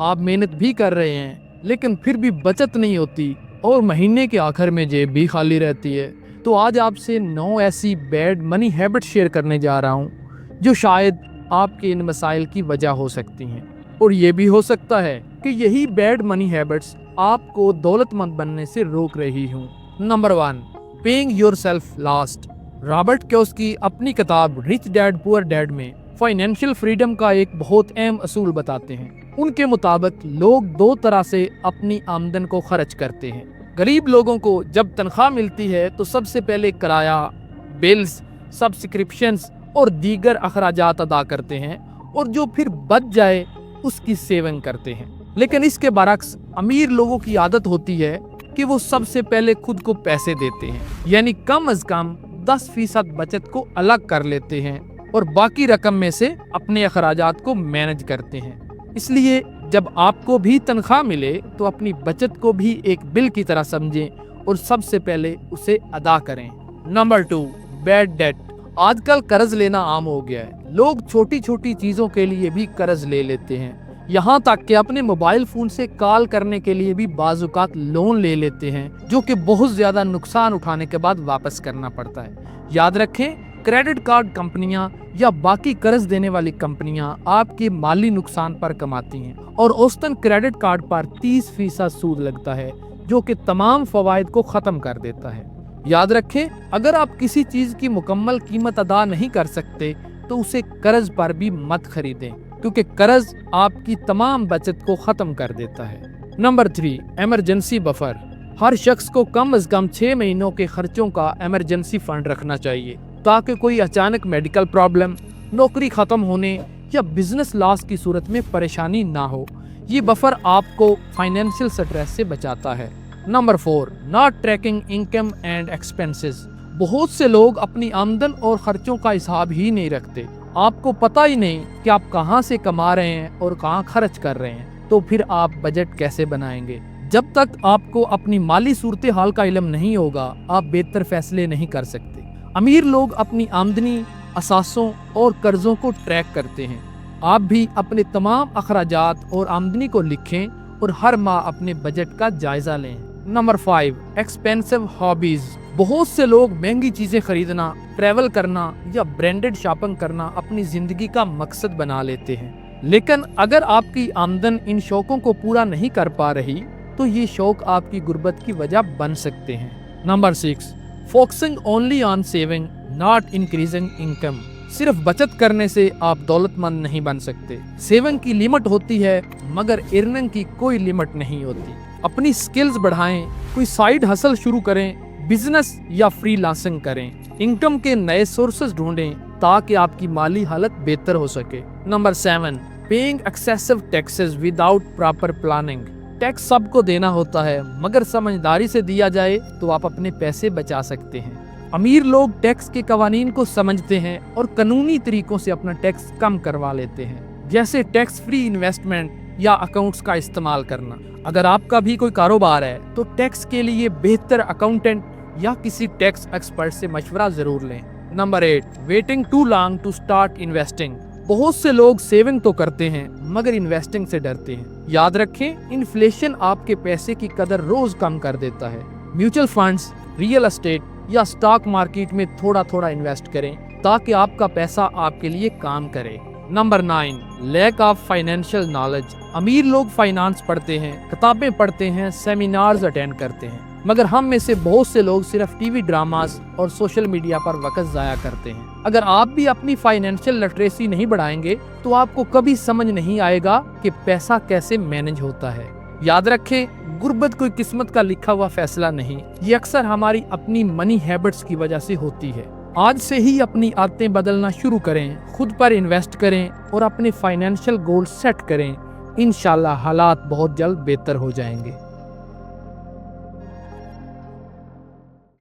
आप मेहनत भी कर रहे हैं लेकिन फिर भी बचत नहीं होती और महीने के आखिर में जेब भी खाली रहती है, तो आज आपसे 9 ऐसी बैड मनी हैबिट शेयर करने जा रहा हूँ जो शायद आपके इन मसाइल की वजह हो सकती हैं। और ये भी हो सकता है कि यही बैड मनी हैबिट्स आपको दौलतमंद बनने से रोक रही हूँ। Number 1, paying yourself last. Robert Kiyosaki अपनी किताब रिच डैड पुअर डैड में फाइनेंशियल फ्रीडम का एक बहुत अहम असूल बताते हैं। उनके मुताबिक लोग 2 तरह से अपनी आमदन को खर्च करते हैं। गरीब लोगों को जब तनख्वाह मिलती है तो सबसे पहले किराया, बिल्स, सब्सक्रिप्शंस और दीगर अखराजात अदा करते हैं और जो फिर बच जाए उसकी सेविंग करते हैं। लेकिन इसके बरक्स अमीर लोगों की आदत होती है कि वो सबसे पहले खुद को पैसे देते हैं, यानी कम से कम 10% बचत को अलग कर लेते हैं और बाकी रकम में से अपने अखराजात को मैनेज करते हैं। इसलिए जब आपको भी तनख्वाह मिले तो अपनी बचत को भी एक बिल की तरह समझें और सबसे पहले उसे अदा करें। Number 2, bad debt. आजकल कर्ज लेना आम हो गया है। लोग छोटी छोटी चीजों के लिए भी कर्ज ले लेते हैं, यहाँ तक कि अपने मोबाइल फोन से कॉल करने के लिए भी बाजुकात लोन ले लेते हैं, जो कि बहुत ज्यादा नुकसान उठाने के बाद वापस करना पड़ता है। याद रखें, क्रेडिट कार्ड कंपनियां या बाकी कर्ज देने वाली कंपनियां आपके माली नुकसान पर कमाती हैं और औसतन क्रेडिट कार्ड पर 30% सूद लगता है, जो कि तमाम फवायद को खत्म कर देता है। याद रखें, अगर आप किसी चीज की मुकम्मल कीमत अदा नहीं कर सकते तो उसे कर्ज पर भी मत खरीदें, क्योंकि कर्ज आपकी तमाम बचत को खत्म कर देता है। Number 3, emergency buffer. हर शख्स को कम से कम 6 महीनों के खर्चों का इमरजेंसी फंड रखना चाहिए, ताकि कोई अचानक मेडिकल प्रॉब्लम, नौकरी खत्म होने या बिजनेस लॉस की सूरत में परेशानी ना हो। ये बफर आपको फाइनेंशियल स्ट्रेस से बचाता है। Number 4, not tracking income and expenses. बहुत से लोग अपनी आमदन और खर्चों का हिसाब ही नहीं रखते। आपको पता ही नहीं कि आप कहां से कमा रहे हैं और कहां खर्च कर रहे हैं, तो फिर आप बजट कैसे बनाएंगे? जब तक आपको अपनी माली सूरत हाल का इल्म नहीं होगा, आप बेहतर फैसले नहीं कर सकते। अमीर लोग अपनी आमदनी, असासों और कर्जों को ट्रैक करते हैं। आप भी अपने तमाम अखराजात और आमदनी को लिखें और हर माह अपने बजट का जायजा लें। Number 5, expensive hobbies. बहुत से लोग महंगी चीजें खरीदना, ट्रैवल करना या ब्रांडेड शॉपिंग करना अपनी जिंदगी का मकसद बना लेते हैं। लेकिन अगर आपकी आमदन इन शौकों को पूरा नहीं कर पा रही तो ये शौक आपकी गुर्बत की वजह बन सकते हैं। Number 6, focusing only on saving not increasing income. सिर्फ बचत करने से आप दौलतमंद नहीं बन सकते। सेविंग की लिमिट होती है मगर अर्निंग की कोई लिमिट नहीं होती। अपनी स्किल्स बढ़ाएं, कोई साइड हसल शुरू करें, बिजनेस या फ्रीलांसिंग करें, इनकम के नए सोर्सेज ढूंढें ताकि आपकी माली हालत बेहतर हो सके। Number 7, paying excessive taxes without proper planning. Tax सबको देना होता है, मगर समझदारी से दिया जाए तो आप अपने पैसे बचा सकते हैं। अमीर लोग टैक्स के कवानीन को समझते हैं और कानूनी तरीकों से अपना टैक्स कम करवा लेते हैं, जैसे टैक्स फ्री इन्वेस्टमेंट या अकाउंट्स का इस्तेमाल करना। अगर आपका भी कोई कारोबार है तो टैक्स के लिए बेहतर अकाउंटेंट या किसी टैक्स एक्सपर्ट से मशवरा जरूर लें। Number 8, waiting too long to start investing. बहुत से लोग सेविंग तो करते हैं मगर इन्वेस्टिंग से डरते हैं। याद रखें, इन्फ्लेशन आपके पैसे की कदर रोज कम कर देता है। म्यूचुअल फंड्स, रियल एस्टेट या स्टॉक मार्केट में थोड़ा थोड़ा इन्वेस्ट करें ताकि आपका पैसा आपके लिए काम करे। Number 9, lack of financial knowledge. अमीर लोग फाइनेंस पढ़ते हैं, किताबें पढ़ते हैं, सेमिनार्स अटेंड करते हैं, मगर हम में से बहुत से लोग सिर्फ टीवी ड्रामास और सोशल मीडिया पर वक्त जाया करते हैं। अगर आप भी अपनी फाइनेंशियल लिटरेसी नहीं बढ़ाएंगे तो आपको कभी समझ नहीं आएगा कि पैसा कैसे मैनेज होता है। याद रखें, गुर्बत कोई किस्मत का लिखा हुआ फैसला नहीं, ये अक्सर हमारी अपनी मनी हैबिट्स की वजह से होती है। आज से ही अपनी आदतें बदलना शुरू करें, खुद पर इन्वेस्ट करें और अपने फाइनेंशियल गोल सेट करें। इंशाल्लाह हालात बहुत जल्द बेहतर हो जाएंगे।